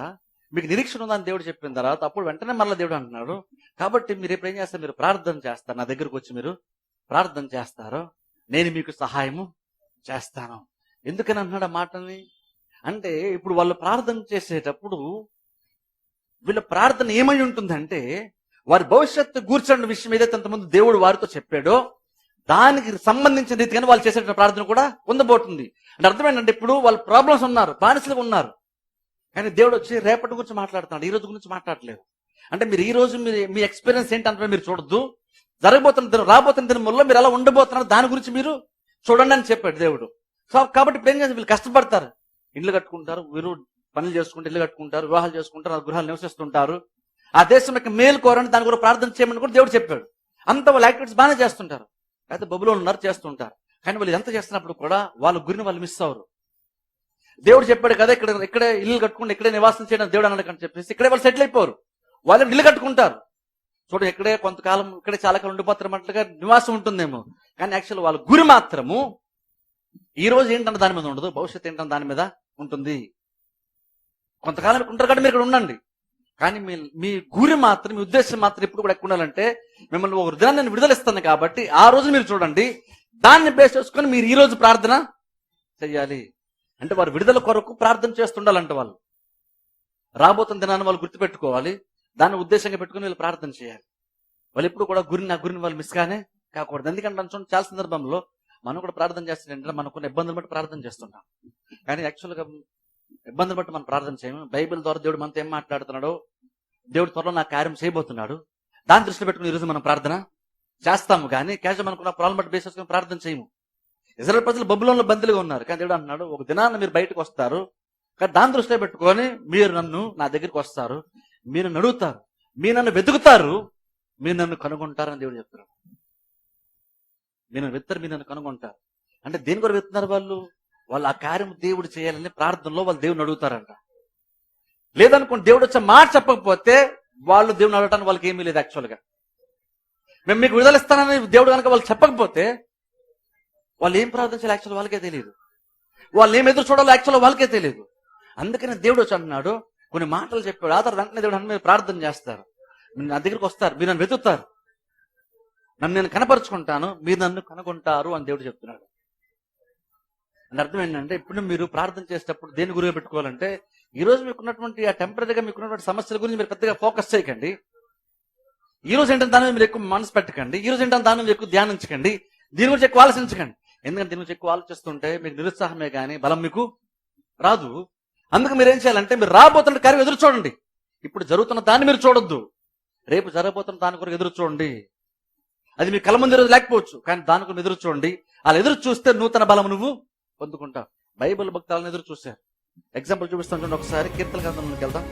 మీకు నిరీక్షణ ఉందని దేవుడు చెప్పిన తర్వాత అప్పుడు వెంటనే మళ్ళీ దేవుడు అంటున్నాడు, కాబట్టి మీరు ఎప్పుడు ఏం చేస్తారు, మీరు ప్రార్థన చేస్తారు, నా దగ్గరకు వచ్చి మీరు ప్రార్థన చేస్తారో నేను మీకు సహాయము చేస్తాను. ఎందుకని అంటున్నాడు ఆ మాటని అంటే, ఇప్పుడు వాళ్ళు ప్రార్థన చేసేటప్పుడు వీళ్ళ ప్రార్థన ఏమై ఉంటుందంటే, వారి భవిష్యత్తు కూర్చున్న విషయం ఏదైతే అంతకుముందు దేవుడు వారితో చెప్పాడో దానికి సంబంధించిన రీతిగానే వాళ్ళు చేసే ప్రార్థన కూడా ఉండబోతుంది. అంటే అర్థం ఏంటంటే, ఇప్పుడు వాళ్ళు ప్రాబ్లమ్స్ ఉన్నారు, బానిసలుగా ఉన్నారు, కానీ దేవుడు వచ్చి రేపటి గురించి మాట్లాడుతున్నాడు, ఈ రోజు గురించి మాట్లాడలేదు. అంటే మీరు ఈ రోజు మీ ఎక్స్పీరియన్స్ ఏంటంటే మీరు చూడొద్దు, జరగబోతున్న దినం, రాబోతున్న దినంలో మీరు ఎలా ఉండబోతున్నారు దాని గురించి మీరు చూడండి అని చెప్పాడు దేవుడు. సో కాబట్టి ఇప్పుడు ఏం చేస్తారు, వీళ్ళు కష్టపడతారు, ఇల్లు కట్టుకుంటారు, వీరు పనులు చేసుకుంటారు, ఇల్లు కట్టుకుంటారు, వివాహాలు చేసుకుంటారు, గృహాలు నివసిస్తుంటారు, ఆ దేశం యొక్క మేలు కోరని దాని కూడా ప్రార్థన చేయమని కూడా దేవుడు చెప్పాడు. అంత వాళ్ళ యాక్టివిటీస్ బాగానే చేస్తుంటారు, అయితే బబులో ఉన్నారు చేస్తుంటారు. కానీ వాళ్ళు ఎంత చేస్తున్నప్పుడు కూడా వాళ్ళ గురిని వాళ్ళు మిస్ అవ్వరు. దేవుడు చెప్పాడు కదా, ఇక్కడే ఇల్లు కట్టుకుంటే ఇక్కడే నివాసం చేయడం దేవుడు అన్నాడు అని చెప్పేసి ఇక్కడే వాళ్ళు సెటిల్ అయిపోరు, వాళ్ళు ఇల్లు కట్టుకుంటారు. చూడండి, ఇక్కడే కొంతకాలం ఇక్కడే చాలా కాలం ఉండిపోతారు అన్నట్లుగా నివాసం ఉంటుందేమో, కానీ యాక్చువల్ వాళ్ళ గురి మాత్రము ఈ రోజు ఏంటన్న దాని మీద ఉండదు, భవిష్యత్తు ఏంటన్న దాని మీద ఉంటుంది. కొంతకాలం ఉంటారు కాబట్టి మీరు ఇక్కడ ఉండండి, కానీ మీ గురి మాత్రం, మీ ఉద్దేశం మాత్రం ఎప్పుడు కూడా ఎక్కువ ఉండాలంటే, మిమ్మల్ని ఒక దినాన్ని నేను విడుదలిస్తాను కాబట్టి ఆ రోజు మీరు చూడండి, దాన్ని బేస్ చేసుకొని మీరు ఈ రోజు ప్రార్థన చెయ్యాలి. అంటే వారు విడుదల కొరకు ప్రార్థన చేస్తుండాలంటే వాళ్ళు రాబోతున్న దినాన్ని వాళ్ళు గుర్తుపెట్టుకోవాలి, దాన్ని ఉద్దేశంగా పెట్టుకుని వీళ్ళు ప్రార్థన చేయాలి. వాళ్ళు ఎప్పుడు కూడా నా గురిని వాళ్ళు మిస్ కానే కాకూడదు. ఎందుకంటే చూడండి, చాలా సందర్భంలో మనం కూడా ప్రార్థన చేస్తుంటే మనకున్న ఇబ్బందులు బట్టి ప్రార్థన చేస్తుంటాం, కానీ యాక్చువల్గా ఇబ్బందులు బట్టి మనం ప్రార్థన చేయము. బైబిల్ ద్వారా దేవుడు మనతో ఏం మాట్లాడుతున్నాడో, దేవుడు త్వరలో నా కార్యం చేయబోతున్నాడు, దాన్ని దృష్టిలో పెట్టుకుని ఈరోజు మనం ప్రార్థన చేస్తాము. కానీ క్యాజువల్ మనకున్న ప్రాబ్లం బట్టి బేస్ చేసుకుని ప్రార్థన చేయము. ఇజ్రాయెల్ ప్రజలు బబులోనులో బందీలుగా ఉన్నారు, కానీ దేవుడు అంటున్నాడు, ఒక దినాన్ని మీరు బయటకు వస్తారు, కానీ దాన్ని దృష్టిలో పెట్టుకొని మీరు నా దగ్గరికి వస్తారు, మీరు నన్ను అడుగుతారు, మీరు నన్ను వెతుకుతారు, మీరు నన్ను కనుగొంటారని దేవుడు చెప్తున్నారు. మీరు నన్ను కనుగొంటారు అంటే దేని కొరకు వెతున్నారు వాళ్ళు ఆ కార్యం దేవుడు చేయాలని ప్రార్థనలో వాళ్ళు దేవుని అడుగుతారంట. లేదనుకోండి, దేవుడు వచ్చే మాట చెప్పకపోతే వాళ్ళు దేవుని అడగటానికి వాళ్ళకి ఏమీ లేదు. యాక్చువల్గా మేము మీకు విడుదలిస్తానని దేవుడు కనుక వాళ్ళు చెప్పకపోతే వాళ్ళు ఏం ప్రార్థించాలి యాక్చువల్ వాళ్ళకే తెలియదు, వాళ్ళు ఏం ఎదురు చూడాలో యాక్చువల్ వాళ్ళకే తెలియదు. అందుకని దేవుడు వచ్చి అంటున్నాడు, కొన్ని మాటలు చెప్పాడు, ఆ తర్వాత వెంటనే దేవుడు మీరు ప్రార్థన చేస్తారు, నా దగ్గరికి వస్తారు, మీరు నన్ను వెతుకుతారు, నన్ను నేను కనపరుచుకుంటాను, మీరు నన్ను కనుగొంటారు అని దేవుడు చెప్తున్నాడు. అంటే అర్థం ఏంటంటే, ఇప్పుడు మీరు ప్రార్థన చేసేటప్పుడు దేని గురిగా పెట్టుకోవాలంటే, ఈ రోజు మీకున్నటువంటి ఆ టెంపరీగా మీకున్నటువంటి సమస్యల గురించి మీరు పెద్దగా ఫోకస్ చేయకండి. ఈ రోజు ఏంటంటే దాని మీద మీరు ఎక్కువ మనసు పెట్టకండి, ఈ రోజు ఏంటంటే దాని మీద ఎక్కువ ధ్యానించకండి, దీని గురించి ఎక్కువ ఆలోచించకండి. ఎందుకంటే దీని గురించి ఎక్కువ ఆలోచిస్తుంటే మీకు నిరుత్సాహమే కానీ బలం మీకు రాదు. అందుకు మీరు ఏం చేయాలంటే, మీరు రాబోతున్న కార్యం ఎదురు చూడండి. ఇప్పుడు జరుగుతున్న దాన్ని మీరు చూడొద్దు, రేపు జరగబోతున్న దాని కొరకు ఎదురు చూడండి. అది మీ కళ్ళ ముందు రోజు లేకపోవచ్చు, కానీ దాని కొరకు ఎదురు చూడండి. అలా ఎదురు చూస్తే నూతన బలం నువ్వు పొందుకుంటావు. బైబిల్ భక్తులను ఎదురు చూశారు. ఎగ్జాంపుల్ చూపిస్తాను చూడండి, ఒకసారి కీర్తన గ్రంథంలోకి వెళ్దాం.